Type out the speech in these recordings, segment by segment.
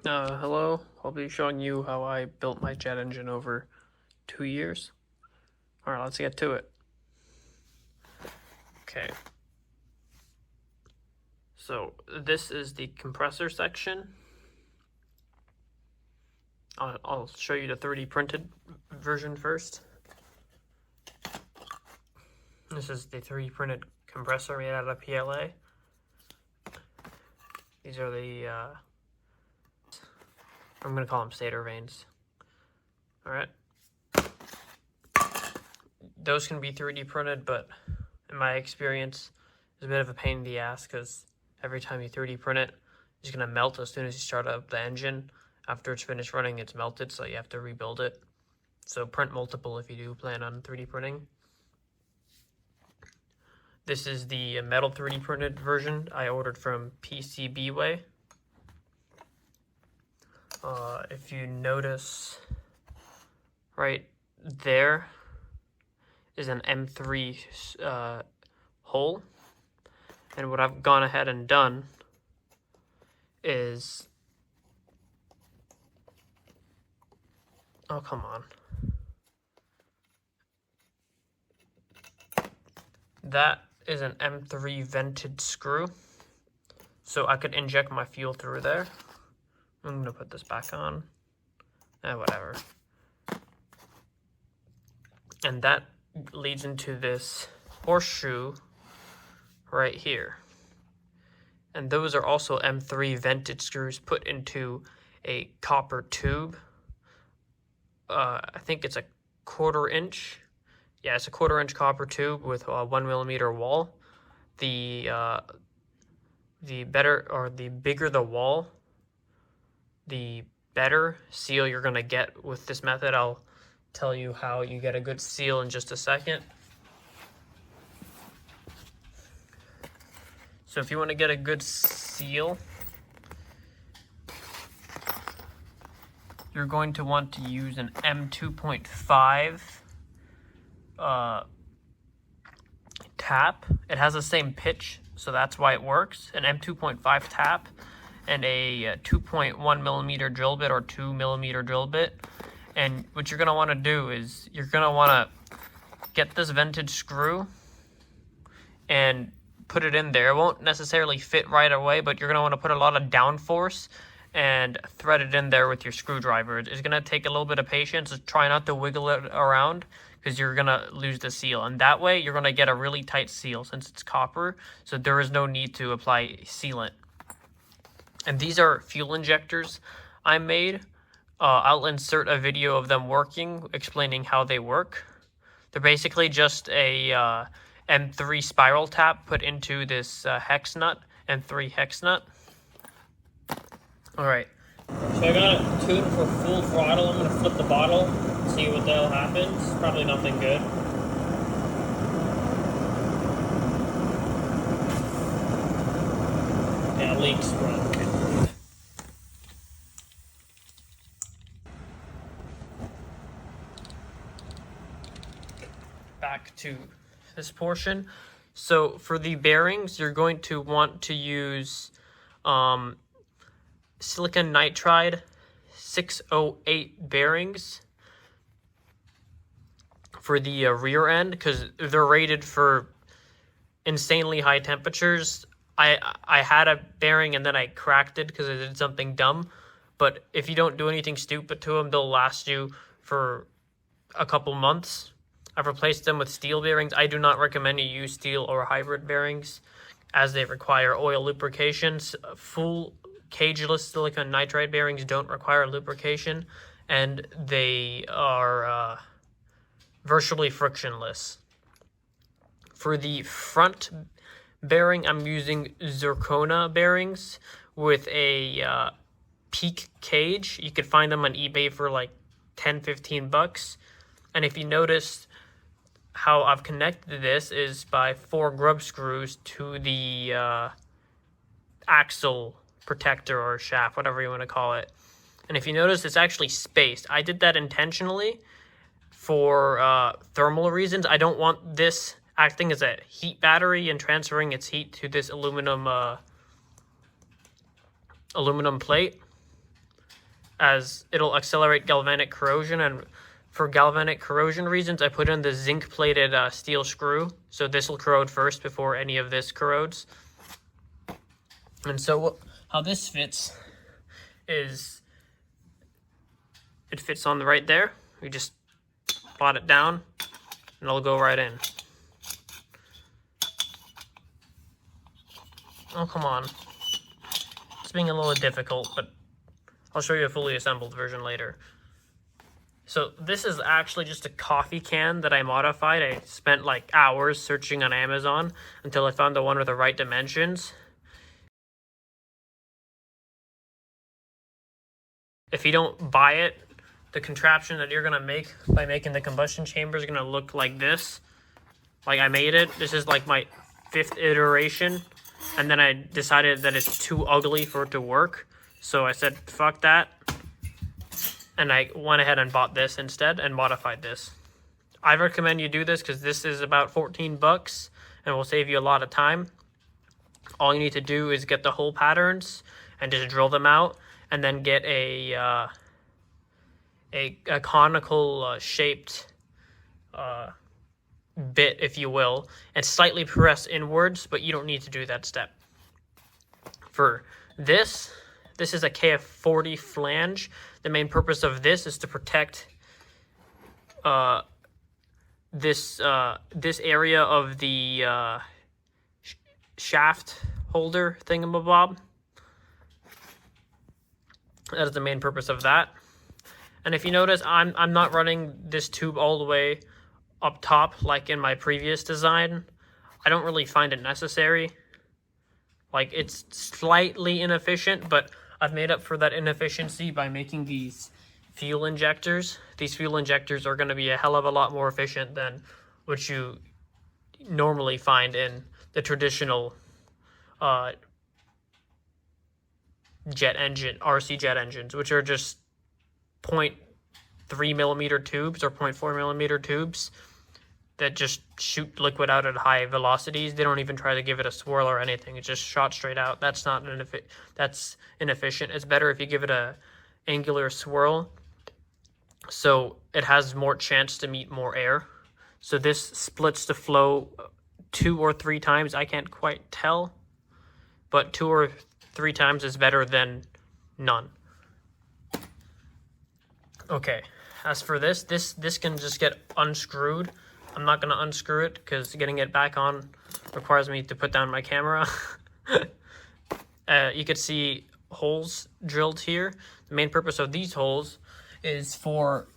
Hello. I'll be showing you how I built my jet engine over 2 years. Alright, let's get to it. Okay. So, this is the compressor section. I'll show you the 3D printed version first. This is the 3D printed compressor made out of PLA. These are the, I'm going to call them stator vanes. Alright. Those can be 3D printed, but in my experience, it's a bit of a pain in the ass because every time you 3D print it, it's going to melt as soon as you start up the engine. After it's finished running, it's melted, so you have to rebuild it. So print multiple if you do plan on 3D printing. This is the metal 3D printed version I ordered from PCBWay. If you notice right there is an M3 hole. And what I've gone ahead and done is... Oh, come on. That is an M3 vented screw. So I could inject my fuel through there. I'm going to put this back on. Whatever. And that leads into this horseshoe right here. And those are also M3 vented screws put into a copper tube. I think it's a 1/4 inch. Yeah, it's a 1/4 inch copper tube with a 1mm wall. The bigger the wall, the better seal you're gonna get with this method. I'll tell you how you get a good seal in just a second. So if you want to get a good seal, you're going to want to use an M2.5 tap. It has the same pitch, so that's why it works. An M2.5 tap and a 2.1mm drill bit or 2mm drill bit. And what you're going to want to do is you're going to want to get this vented screw and put it in there. It won't necessarily fit right away, but you're going to want to put a lot of downforce and thread it in there with your screwdriver. It's going to take a little bit of patience. Try not to wiggle it around because you're going to lose the seal. And that way, you're going to get a really tight seal since it's copper, so there is no need to apply sealant. And these are fuel injectors I made. I'll insert a video of them working, explaining how they work. They're basically just a M3 spiral tap put into this hex nut, M3 hex nut. Alright, so I got it tuned for full throttle. I'm going to flip the bottle, see what the hell happens. Probably nothing good. Yeah, leaks, bro. Back to this portion. So for the bearings, you're going to want to use silicon nitride 608 bearings for the rear end, because they're rated for insanely high temperatures. I had a bearing and then I cracked it because I did something dumb, but if you don't do anything stupid to them, they'll last you for a couple months. I've replaced them with steel bearings. I do not recommend you use steel or hybrid bearings as they require oil lubrications. Full cageless silicon nitride bearings don't require lubrication, and they are virtually frictionless. For the front bearing, I'm using zirconia bearings with a peak cage. You could find them on eBay for like 10-15 bucks. And if you notice, how I've connected this is by 4 grub screws to the axle protector or shaft, whatever you want to call it. And if you notice, it's actually spaced. I did that intentionally for thermal reasons. I don't want this acting as a heat battery and transferring its heat to this aluminum plate. as it'll accelerate galvanic corrosion, and for galvanic corrosion reasons, I put in the zinc-plated steel screw, so this will corrode first before any of this corrodes. And so how this fits is, it fits on the right there. We just plot it down, and it'll go right in. Oh, come on. It's being a little difficult, but I'll show you a fully assembled version later. So this is actually just a coffee can that I modified. I spent like hours searching on Amazon until I found the one with the right dimensions. If you don't buy it, the contraption that you're gonna make by making the combustion chamber is gonna look like this. Like I made it. This is like my 5th iteration, and then I decided that it's too ugly for it to work. So I said, fuck that. And I went ahead and bought this instead and modified this. I recommend you do this because this is about 14 bucks and will save you a lot of time. All you need to do is get the hole patterns and just drill them out, and then get a conical shaped bit, if you will, and slightly press inwards, but you don't need to do that step. For this is a KF40 flange. The main purpose of this is to protect this area of the shaft holder thingamabob. That is the main purpose of that. And if you notice, I'm not running this tube all the way up top like in my previous design. I don't really find it necessary. Like, it's slightly inefficient, but I've made up for that inefficiency by making these fuel injectors. These fuel injectors are going to be a hell of a lot more efficient than what you normally find in the traditional jet engine, RC jet engines, which are just 0.3 millimeter tubes or 0.4 millimeter tubes that just shoot liquid out at high velocities. They don't even try to give it a swirl or anything. It's just shot straight out. That's inefficient. It's better if you give it a angular swirl, so it has more chance to meet more air. So this splits the flow 2 or 3 times. I can't quite tell, but 2 or 3 times is better than none. Okay, as for this can just get unscrewed. I'm not going to unscrew it because getting it back on requires me to put down my camera. You could see holes drilled here. The main purpose of these holes is for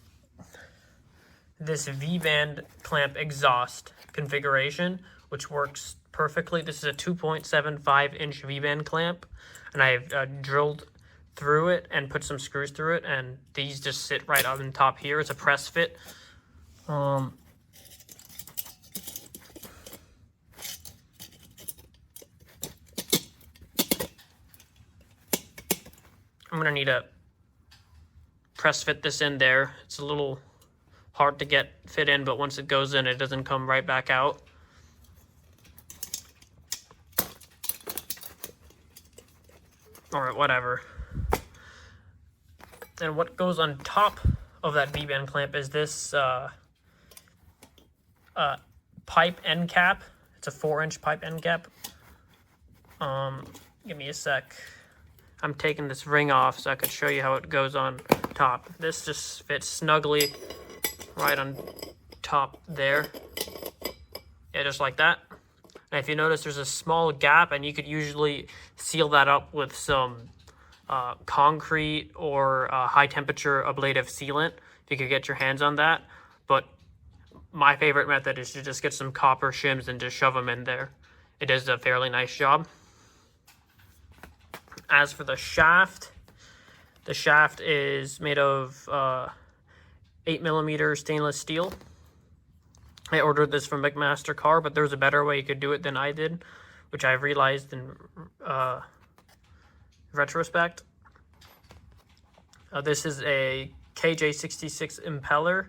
this V-band clamp exhaust configuration, which works perfectly. This is a 2.75-inch V-band clamp, and I've drilled through it and put some screws through it, and these just sit right on top here. It's a press fit. I'm going to need to press fit this in there. It's a little hard to get fit in, but once it goes in, it doesn't come right back out. Alright, whatever. And what goes on top of that V-band clamp is this pipe end cap. It's a 4-inch pipe end cap. Give me a sec. I'm taking this ring off so I could show you how it goes on top. This just fits snugly right on top there. Yeah, just like that. And if you notice, there's a small gap, and you could usually seal that up with some concrete or high temperature ablative sealant if you could get your hands on that. But my favorite method is to just get some copper shims and just shove them in there. It does a fairly nice job. As for the shaft is made of 8mm stainless steel. I ordered this from McMaster Car, but there's a better way you could do it than I did, which I realized in retrospect. This is a KJ66 impeller.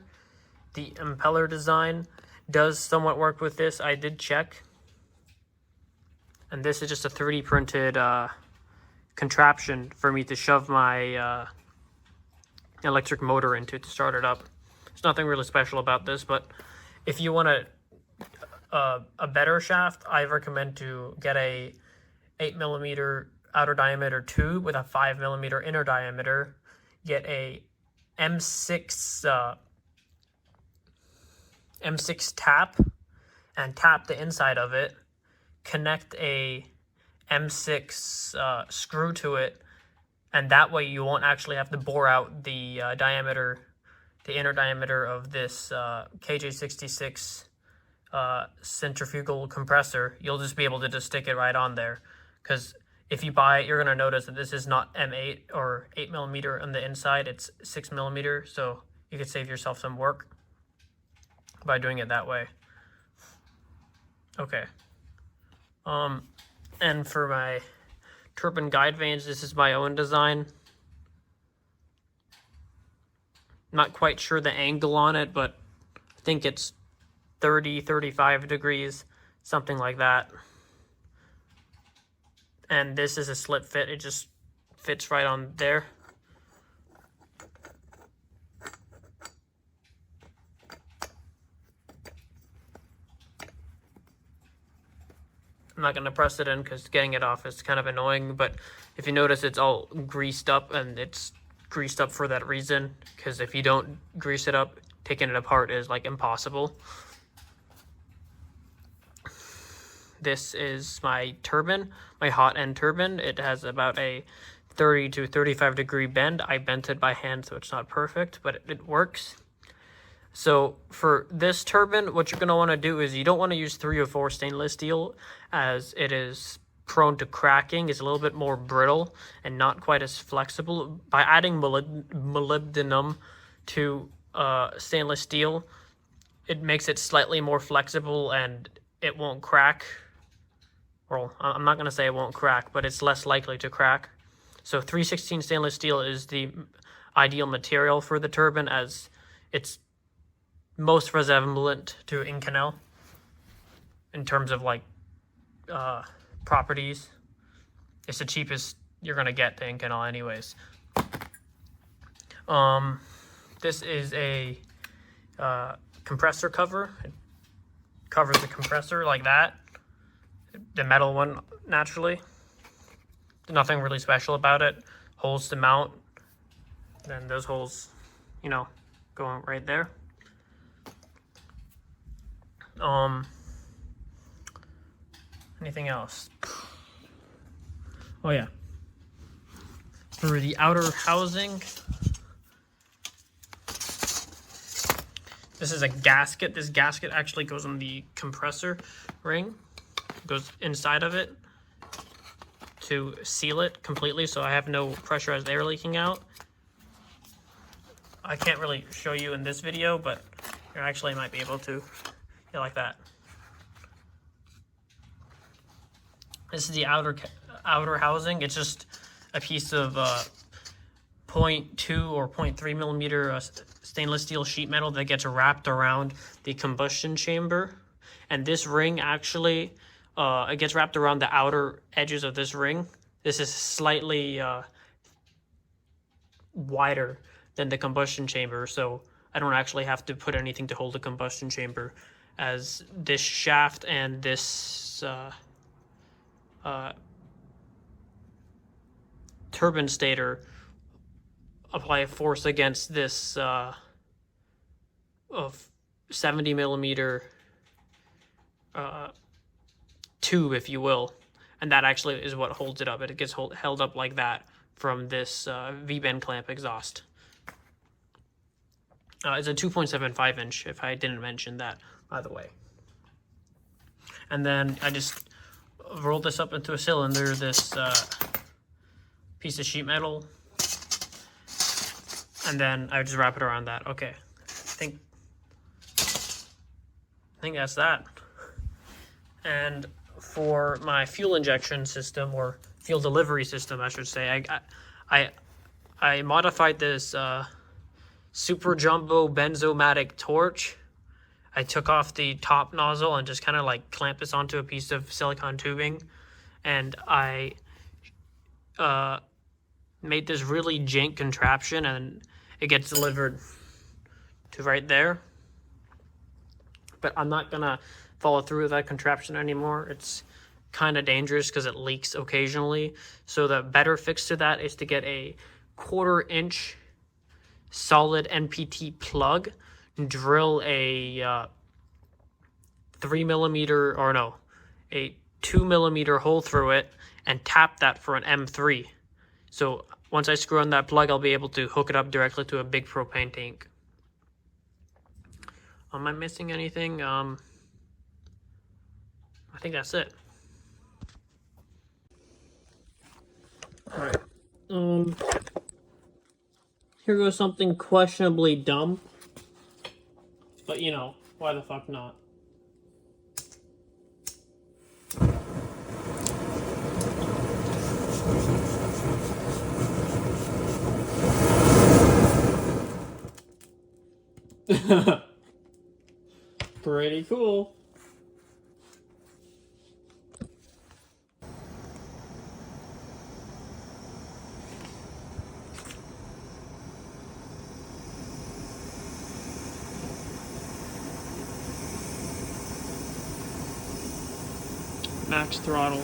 The impeller design does somewhat work with this. I did check. And this is just a 3D printed contraption for me to shove my electric motor into to start it up. There's nothing really special about this, but if you want a better shaft, I recommend to get a 8mm outer diameter tube with a 5mm inner diameter. Get a M6 tap and tap the inside of it. Connect a M6 screw to it, and that way you won't actually have to bore out the diameter, the inner diameter of this KJ66 centrifugal compressor. You'll just be able to just stick it right on there, because if you buy it, you're going to notice that this is not M8 or 8mm on the inside, it's 6mm, so you could save yourself some work by doing it that way. Okay. And for my turbine guide vanes, this is my own design. Not quite sure the angle on it, but I think it's 35 degrees, something like that. And this is a slip fit, it just fits right on there. I'm not going to press it in because getting it off is kind of annoying, but if you notice, it's all greased up, and it's greased up for that reason, because if you don't grease it up, taking it apart is like impossible. This is my turbine, my hot end turbine. It has about a 30 to 35 degree bend. I bent it by hand, so it's not perfect, but it works. So for this turbine, what you're going to want to do is you don't want to use 304 stainless steel, as it is prone to cracking. It's a little bit more brittle and not quite as flexible. By adding molybdenum to stainless steel, it makes it slightly more flexible and it won't crack. Well, I'm not going to say it won't crack, but it's less likely to crack. So 316 stainless steel is the ideal material for the turbine, as it's most resemblant to Inconel in terms of like properties. It's the cheapest you're gonna get to Inconel anyways. This is a compressor cover. It covers the compressor like that, the metal one naturally. Nothing really special about it. Holes to mount, then those holes, you know, going right there. Anything else? Oh yeah. For the outer housing, this is a gasket. This gasket actually goes on the compressor ring. It goes inside of it to seal it completely, so I have no pressurized air leaking out. I can't really show you in this video, but you actually might be able to. Yeah, like that. This is the outer housing. It's just a piece of 0.2 or 0.3 millimeter stainless steel sheet metal that gets wrapped around the combustion chamber. And this ring actually, it gets wrapped around the outer edges of this ring. This is slightly wider than the combustion chamber, so I don't actually have to put anything to hold the combustion chamber, as this shaft and this turbine stator apply a force against this of 70 millimeter tube, if you will, and that actually is what holds it up. It gets held up like that from this V-bend clamp exhaust. It's a 2.75 inch, if I didn't mention that, by the way. And then I just roll this up into a cylinder, this piece of sheet metal, and then I just wrap it around that. Okay, I think that's that. And for my fuel injection system, or fuel delivery system, I should say, I modified this super jumbo benzomatic torch. I took off the top nozzle and just kind of like clamped this onto a piece of silicone tubing, and I made this really jank contraption, and it gets delivered to right there. But I'm not gonna follow through with that contraption anymore. It's kind of dangerous because it leaks occasionally. So the better fix to that is to get a 1/4 inch solid NPT plug, drill a 3mm, or no, a 2mm hole through it, and tap that for an M3. So once I screw on that plug, I'll be able to hook it up directly to a big propane tank. Am I missing anything? I think that's it. Alright. Here goes something questionably dumb. But you know, why the fuck not? Pretty cool. Max throttle.